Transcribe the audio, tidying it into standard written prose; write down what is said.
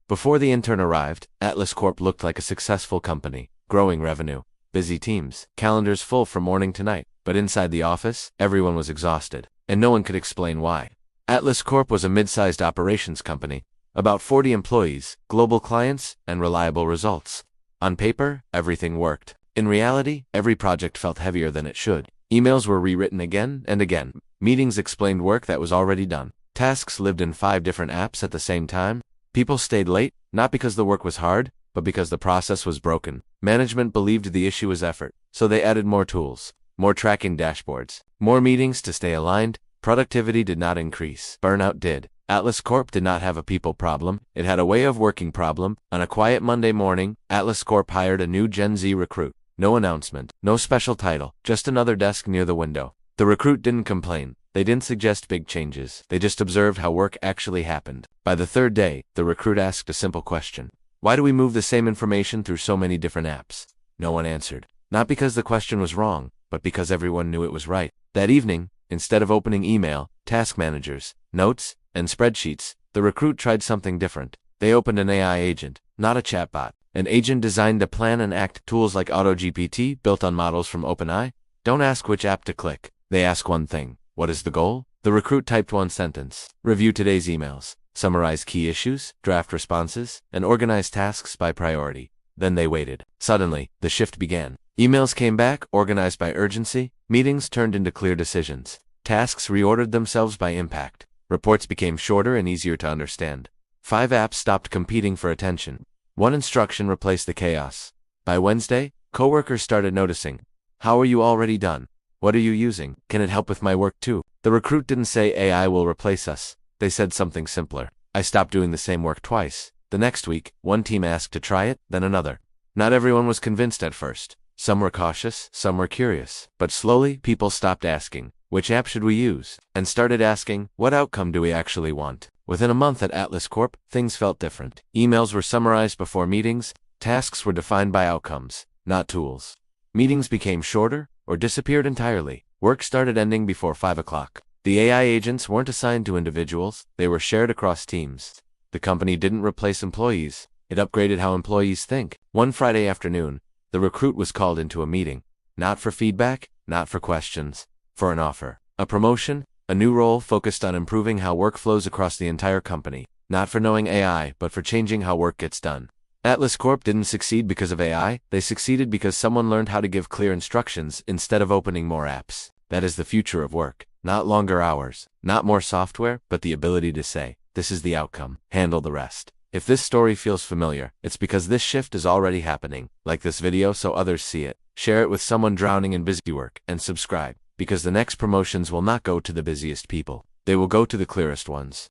Before the intern arrived, Atlas Corp looked like a successful company, growing revenue, busy teams, calendars full from morning to night. But inside the office, everyone was exhausted, and no one could explain why. Atlas Corp was a mid-sized operations company, about 40 employees, global clients, and reliable results. On paper, everything worked. In reality, every project felt heavier than it should. Emails were rewritten again and again. Meetings explained work that was already done. Tasks lived in 5 different apps at the same time. People stayed late, not because the work was hard, but because the process was broken. Management believed the issue was effort, so they added more tools, more tracking dashboards, more meetings to stay aligned. Productivity did not increase. Burnout did. Atlas Corp did not have a people problem. It had a way of working problem. On a quiet Monday morning, Atlas Corp hired a new Gen Z recruit. No announcement, no special title, just another desk near the window. The recruit didn't complain. They didn't suggest big changes. They just observed how work actually happened. By the 3rd day, the recruit asked a simple question. Why do we move the same information through so many different apps? No one answered. Not because the question was wrong, but because everyone knew it was right. That evening, instead of opening email, task managers, notes, and spreadsheets, the recruit tried something different. They opened an AI agent, not a chatbot. An agent designed to plan and act. Tools like AutoGPT, built on models from OpenAI, don't ask which app to click. They ask one thing. What is the goal? The recruit typed one sentence. Review today's emails, summarize key issues, draft responses, and organize tasks by priority. Then they waited. Suddenly, the shift began. Emails came back, organized by urgency. Meetings turned into clear decisions. Tasks reordered themselves by impact. Reports became shorter and easier to understand. 5 apps stopped competing for attention. One instruction replaced the chaos. By Wednesday, coworkers started noticing. How are you already done? What are you using? Can it help with my work too? The recruit didn't say AI will replace us. They said something simpler. I stopped doing the same work twice. The next week, one team asked to try it, then another. Not everyone was convinced at first. Some were cautious, some were curious. But slowly, people stopped asking, which app should we use? And started asking, what outcome do we actually want? Within a month at Atlas Corp, things felt different. Emails were summarized before meetings. Tasks were defined by outcomes, not tools. Meetings became shorter, or disappeared entirely. Work started ending before 5 o'clock. The AI agents weren't assigned to individuals, they were shared across teams. The company didn't replace employees, it upgraded how employees think. One Friday afternoon, the recruit was called into a meeting. Not for feedback, not for questions, for an offer. A promotion, a new role focused on improving how work flows across the entire company. Not for knowing AI, but for changing how work gets done. Atlas Corp didn't succeed because of AI, they succeeded because someone learned how to give clear instructions instead of opening more apps. That is the future of work. Not longer hours, not more software, but the ability to say, this is the outcome, handle the rest. If this story feels familiar, it's because this shift is already happening. Like this video so others see it. Share it with someone drowning in busy work, and subscribe, because the next promotions will not go to the busiest people. They will go to the clearest ones.